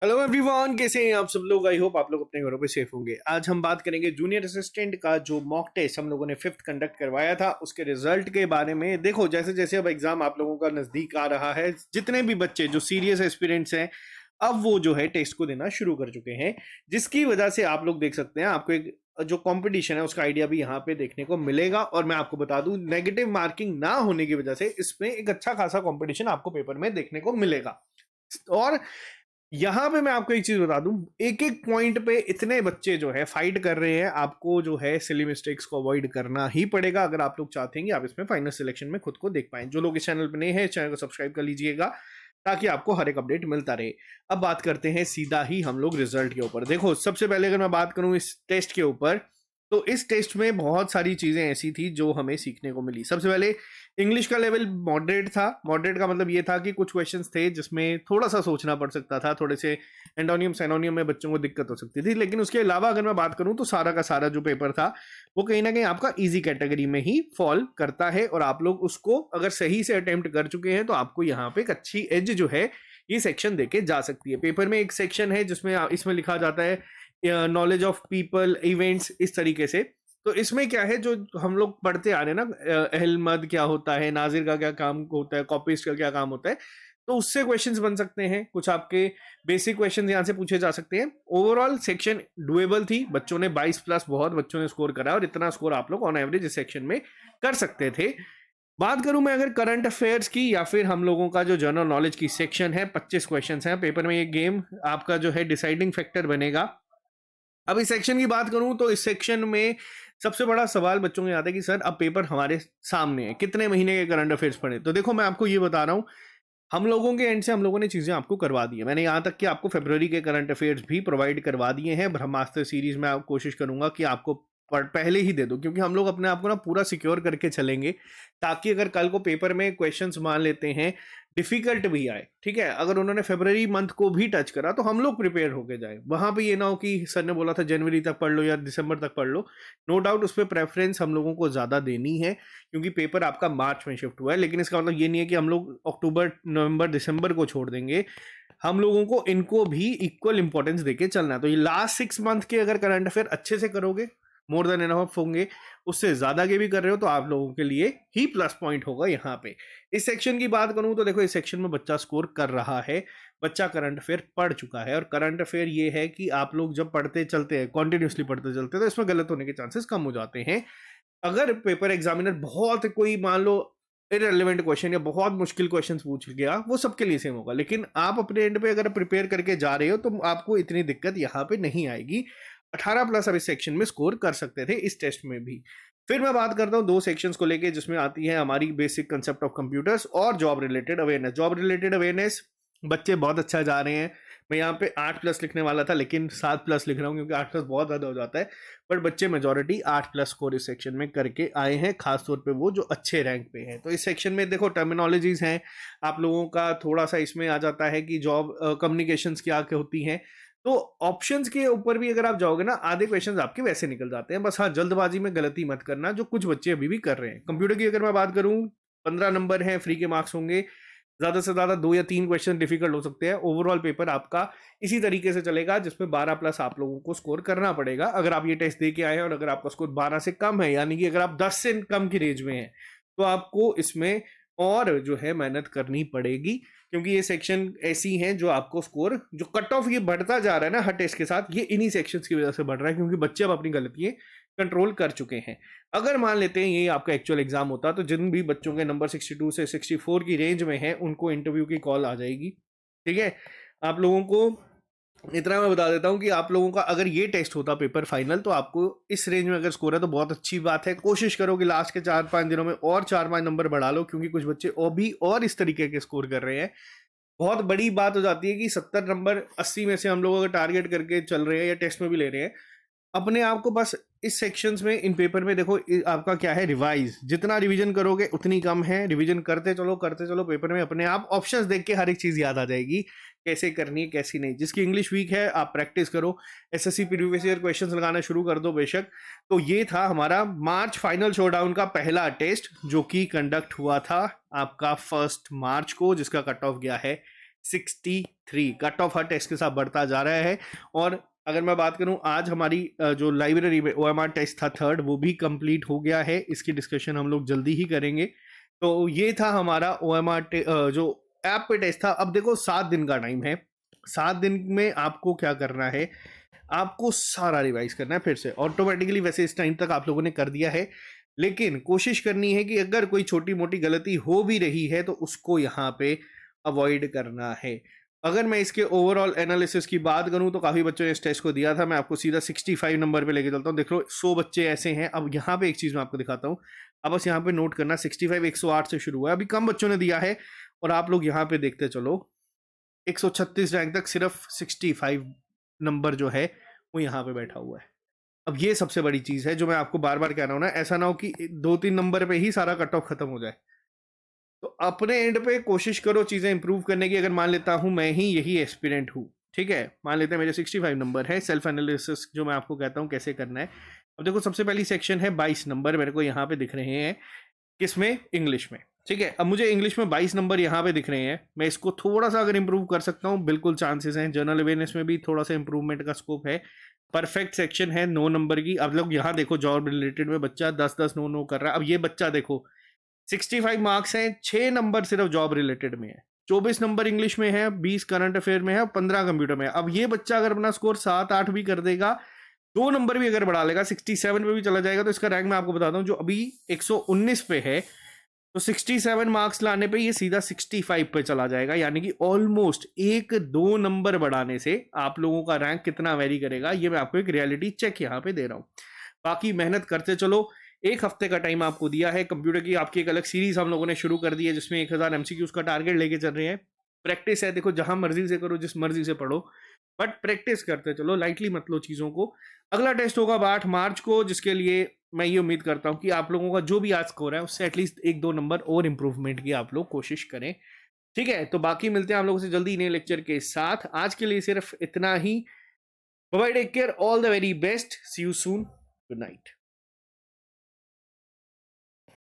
Hello everyone, कैसे हैं आप सब लोग। आई होप आप लोग अपने घरों पे सेफ होंगे। आज हम बात करेंगे जूनियर असिस्टेंट का जो मॉक टेस्ट हम लोगों ने फिफ्थ कंडक्ट करवाया था उसके रिजल्ट के बारे में। देखो, जैसे जैसे अब एग्जाम आप लोगों का नजदीक आ रहा है, जितने भी बच्चे जो सीरियस एस्पिरेंट्स हैं अब वो जो है टेस्ट को देना शुरू कर चुके हैं, जिसकी वजह से आप लोग देख सकते हैं आपको एक जो कंपटीशन है उसका आइडिया भी यहाँ पे देखने को मिलेगा। और मैं आपको बता दूं, नेगेटिव मार्किंग ना होने की वजह से इसमें एक अच्छा खासा कंपटीशन आपको पेपर में देखने को मिलेगा। और यहां पे मैं आपको एक चीज बता दूं, एक एक पॉइंट पे इतने बच्चे जो है फाइट कर रहे हैं, आपको जो है सिली मिस्टेक्स को अवॉइड करना ही पड़ेगा अगर आप लोग चाहते हैं कि आप इसमें फाइनल सिलेक्शन में खुद को देख पाएं। जो लोग इस चैनल पे नए हैं, चैनल को सब्सक्राइब कर लीजिएगा ताकि आपको हर एक अपडेट मिलता रहे। अब बात करते हैं सीधा ही हम लोग रिजल्ट के ऊपर। देखो, सबसे पहले अगर मैं बात करूं इस टेस्ट के ऊपर, तो इस टेस्ट में बहुत सारी चीजें ऐसी थी जो हमें सीखने को मिली। सबसे पहले इंग्लिश का लेवल मॉडरेट था। मॉडरेट का मतलब ये था कि कुछ क्वेश्चंस थे जिसमें थोड़ा सा सोचना पड़ सकता था, थोड़े से एंटोनियम सैनोनियम में बच्चों को दिक्कत हो सकती थी। लेकिन उसके अलावा अगर मैं बात करूं तो सारा का सारा जो पेपर था वो कहीं ना कहीं आपका इजी कैटेगरी में ही फॉल करता है। और आप लोग उसको अगर सही से अटेम्प्ट कर चुके हैं तो आपको यहाँ पे एक अच्छी एज जो है ये सेक्शन देके जा सकती है। पेपर में एक सेक्शन है जिसमें इसमें लिखा जाता है नॉलेज ऑफ पीपल इवेंट्स, इस तरीके से। तो इसमें क्या है, जो हम लोग पढ़ते आ रहे हैं ना, अहल मद क्या होता है, नाजिर का क्या काम होता है, कॉपिस्ट का क्या काम होता है, तो उससे क्वेश्चंस बन सकते हैं। कुछ आपके बेसिक क्वेश्चंस यहाँ से पूछे जा सकते हैं। ओवरऑल सेक्शन डुएबल थी। बच्चों ने 22 प्लस बहुत बच्चों ने स्कोर करा और इतना स्कोर आप लोग ऑन एवरेज इस सेक्शन में कर सकते थे। बात करूं मैं अगर करंट अफेयर्स की या फिर हम लोगों का जो जनरल नॉलेज की सेक्शन है, 25 क्वेश्चन है पेपर में। ये गेम आपका जो है डिसाइडिंग फैक्टर बनेगा। अब इस सेक्शन की बात करूं तो इस सेक्शन में सबसे बड़ा सवाल बच्चों के आता है कि सर अब पेपर हमारे सामने है, कितने महीने के करंट अफेयर्स पढ़े। तो देखो, मैं आपको ये बता रहा हूं, हम लोगों के एंड से हम लोगों ने चीजें आपको करवा दी है। मैंने यहाँ तक कि आपको फरवरी के करंट अफेयर्स भी प्रोवाइड करवा दिए हैं। ब्रह्मास्त्र सीरीज में आप कोशिश करूंगा कि आपको पहले ही दे दो, क्योंकि हम लोग अपने आप को ना पूरा सिक्योर करके चलेंगे, ताकि अगर कल को पेपर में क्वेश्चंस मान लेते हैं डिफिकल्ट भी आए, ठीक है, अगर उन्होंने फरवरी मंथ को भी टच करा तो हम लोग प्रिपेयर होके जाए। वहां पे ये ना हो कि सर ने बोला था जनवरी तक पढ़ लो या दिसंबर तक पढ़ लो। नो डाउट उस पर प्रेफरेंस हम लोगों को ज्यादा देनी है, क्योंकि पेपर आपका मार्च में शिफ्ट हुआ है। लेकिन इसका मतलब ये नहीं है कि हम लोग अक्टूबर नवंबर दिसंबर को छोड़ देंगे। हम लोगों को इनको भी इक्वल इंपॉर्टेंस देके चलना है। तो ये लास्ट 6 मंथ के अगर करंट अफेयर अच्छे से करोगे, मोर देन एनफ होंगे, उससे ज्यादा के भी कर रहे हो तो आप लोगों के लिए ही प्लस पॉइंट होगा यहाँ पे। इस सेक्शन की बात करूं तो देखो, इस सेक्शन में बच्चा स्कोर कर रहा है, बच्चा करंट अफेयर पढ़ चुका है। और करंट अफेयर ये है कि आप लोग जब पढ़ते चलते हैं, कॉन्टिन्यूसली पढ़ते चलते हैं, तो इसमें गलत होने के चांसेस कम हो जाते हैं। अगर पेपर एग्जामिनर बहुत कोई मान लो इरेलीवेंट क्वेश्चन या बहुत मुश्किल क्वेश्चन पूछ गया, वो सबके लिए सेम होगा। लेकिन आप अपने एंड पे अगर प्रिपेयर करके जा रहे हो तो आपको इतनी दिक्कत यहाँ पे नहीं आएगी। 18 प्लस अब इस सेक्शन में स्कोर कर सकते थे इस टेस्ट में भी। फिर मैं बात करता हूँ दो सेक्शंस को लेके, जिसमें आती है हमारी बेसिक कंसेप्ट ऑफ कंप्यूटर्स और job related awareness. Job related awareness बच्चे बहुत अच्छा जा रहे हैं। मैं यहाँ पे 8 प्लस लिखने वाला था लेकिन 7 प्लस लिख रहा हूँ, क्योंकि 8 प्लस बहुत ज्यादा हो जाता है। पर बच्चे मेजोरिटी 8 प्लस स्कोर इस सेक्शन में करके आए हैं, खासतौर पे वो जो अच्छे रैंक पे हैं। तो इस सेक्शन में देखो, टर्मिनोलॉजीज हैं आप लोगों का, थोड़ा सा इसमें आ जाता है कि जॉब कम्युनिकेशंस क्या क्या होती हैं। तो ऑप्शंस के ऊपर भी अगर आप जाओगे ना, आधे क्वेश्चंस आपके वैसे निकल जाते हैं। बस हाँ, जल्दबाजी में गलती मत करना, जो कुछ बच्चे अभी भी कर रहे हैं। कंप्यूटर की अगर मैं बात करूं, 15 नंबर है, फ्री के मार्क्स होंगे। ज्यादा से ज्यादा 2 या 3 क्वेश्चन डिफिकल्ट हो सकते हैं। ओवरऑल पेपर आपका इसी तरीके से चलेगा, जिसमें 12 प्लस आप लोगों को स्कोर करना पड़ेगा अगर आप ये टेस्ट दे के आए हैं। और अगर आपका स्कोर 12 से कम है, यानी कि अगर आप 10 से कम की रेंज में हैं, तो आपको इसमें और जो है मेहनत करनी पड़ेगी, क्योंकि ये सेक्शन ऐसी हैं जो आपको स्कोर, जो कट ऑफ ये बढ़ता जा रहा है ना हर टेस्ट के साथ, ये इन्हीं सेक्शंस की वजह से बढ़ रहा है, क्योंकि बच्चे अब अपनी गलतियां कंट्रोल कर चुके हैं। अगर मान लेते हैं ये आपका एक्चुअल एग्जाम होता, तो जिन भी बच्चों के नंबर 62 से 64 की रेंज में है, उनको इंटरव्यू की कॉल आ जाएगी। ठीक है, आप लोगों को इतना मैं बता देता हूं कि आप लोगों का अगर ये टेस्ट होता पेपर फाइनल, तो आपको इस रेंज में अगर स्कोर है तो बहुत अच्छी बात है। कोशिश करो कि लास्ट के 4-5 दिनों में और 4-5 नंबर बढ़ा लो, क्योंकि कुछ बच्चे और भी और इस तरीके के स्कोर कर रहे हैं। बहुत बड़ी बात हो जाती है कि 70 नंबर 80 में से हम लोग अगर टारगेट करके चल रहे हैं या टेस्ट में भी ले रहे हैं, अपने आप को बस इस सेक्शंस में, इन पेपर में देखो, आपका क्या है, रिवाइज। जितना रिवीजन करोगे उतनी कम है। रिवीजन करते चलो, पेपर में अपने आप ऑप्शंस देख के हर एक चीज याद आ जाएगी, कैसे करनी है कैसी नहीं। जिसकी इंग्लिश वीक है, आप प्रैक्टिस करो, एसएससी प्रीवियस ईयर क्वेश्चंस लगाना शुरू कर दो बेशक। तो ये था हमारा मार्च फाइनल शोडाउन का पहला टेस्ट, जो कि कंडक्ट हुआ था आपका 1 मार्च को, जिसका कट ऑफ गया है 63 कट ऑफ हर टेस्ट के साथ बढ़ता जा रहा है। और अगर मैं बात करूं, आज हमारी जो लाइब्रेरी में OMR टेस्ट था थर्ड, वो भी कंप्लीट हो गया है। इसकी डिस्कशन हम लोग जल्दी ही करेंगे। तो ये था हमारा OMR जो ऐप पे टेस्ट था। अब देखो 7 दिन का टाइम है, 7 दिन में आपको क्या करना है, आपको सारा रिवाइज करना है फिर से। ऑटोमेटिकली वैसे इस टाइम तक आप लोगों ने कर दिया है, लेकिन कोशिश करनी है कि अगर कोई छोटी मोटी गलती हो भी रही है तो उसको यहाँ पे अवॉइड करना है। अगर मैं इसके ओवरऑल एनालिसिस की बात करूं तो काफ़ी बच्चों ने इस टेस्ट को दिया था। मैं आपको सीधा 65 नंबर पे लेके चलता हूं। देख लो 100 बच्चे ऐसे हैं। अब यहाँ पे एक चीज़ मैं आपको दिखाता हूँ। अब बस यहाँ पे नोट करना, 65 108 से शुरू हुआ है। अभी कम बच्चों ने दिया है और आप लोग यहाँ पे देखते चलो 136 रैंक तक सिर्फ 65 नंबर जो है वो यहाँ पे बैठा हुआ है। अब ये सबसे बड़ी चीज़ है जो मैं आपको बार बार कह रहा हूँ ना, ऐसा ना हो कि 2-3 नंबर पे ही सारा कट ऑफ खत्म हो जाए। तो अपने एंड पे कोशिश करो चीज़ें इंप्रूव करने की। अगर मान लेता हूँ मैं ही यही एस्पिरेंट हूँ, ठीक है, मान लेते हैं मेरे 65 नंबर है। सेल्फ एनालिसिस जो मैं आपको कहता हूँ कैसे करना है। अब देखो सबसे पहली सेक्शन है 22 नंबर, मेरे को यहाँ पे दिख रहे हैं, किसमें, इंग्लिश में, ठीक है। अब मुझे इंग्लिश में 22 नंबर यहाँ पे दिख रहे हैं। मैं इसको थोड़ा सा अगर इंप्रूव कर सकता हूँ, बिल्कुल चांसेस हैं। जनरल अवेयरनेस में भी थोड़ा सा इंप्रूवमेंट का स्कोप है। परफेक्ट सेक्शन है 9 नंबर की। अब लोग यहाँ देखो, जॉब रिलेटेड में बच्चा 10-10 9-9 कर रहा है। अब ये बच्चा देखो 65 मार्क्स हैं, 6 नंबर सिर्फ जॉब रिलेटेड में है, 24 नंबर इंग्लिश में है, 20 करंट अफेयर में है, 15 कंप्यूटर में है। अब ये बच्चा अगर अपना स्कोर 7-8 भी कर देगा, 2 नंबर भी अगर बढ़ा लेगा, 67 पे भी चला जाएगा, तो इसका रैंक मैं आपको बताता हूँ जो अभी 119 पे है, तो 67 मार्क्स लाने पे ये सीधा 65 पे चला जाएगा। यानी कि ऑलमोस्ट 1-2 नंबर बढ़ाने से आप लोगों का रैंक कितना वेरी करेगा, ये मैं आपको एक रियलिटी चेक यहाँ पे दे रहा हूँ। बाकी मेहनत करते चलो। 1 हफ्ते का टाइम आपको दिया है। कंप्यूटर की आपकी एक अलग सीरीज हम लोगों ने शुरू कर दी है जिसमें 1000 MCQs का टारगेट लेके चल रहे हैं। प्रैक्टिस है, देखो जहां मर्जी से करो, जिस मर्जी से पढ़ो, बट प्रैक्टिस करते चलो, लाइटली मत लो चीज़ों को। अगला टेस्ट होगा 8 मार्च को, जिसके लिए मैं ये उम्मीद करता हूँ कि आप लोगों का जो भी आज स्कोर है उससे एटलीस्ट 1-2 नंबर और इंप्रूवमेंट की आप लोग कोशिश करें, ठीक है। तो बाकी मिलते हैं आप लोगों से जल्दी नए लेक्चर के साथ। आज के लिए सिर्फ इतना ही। Bye, take care, all the very best, see you soon, good night.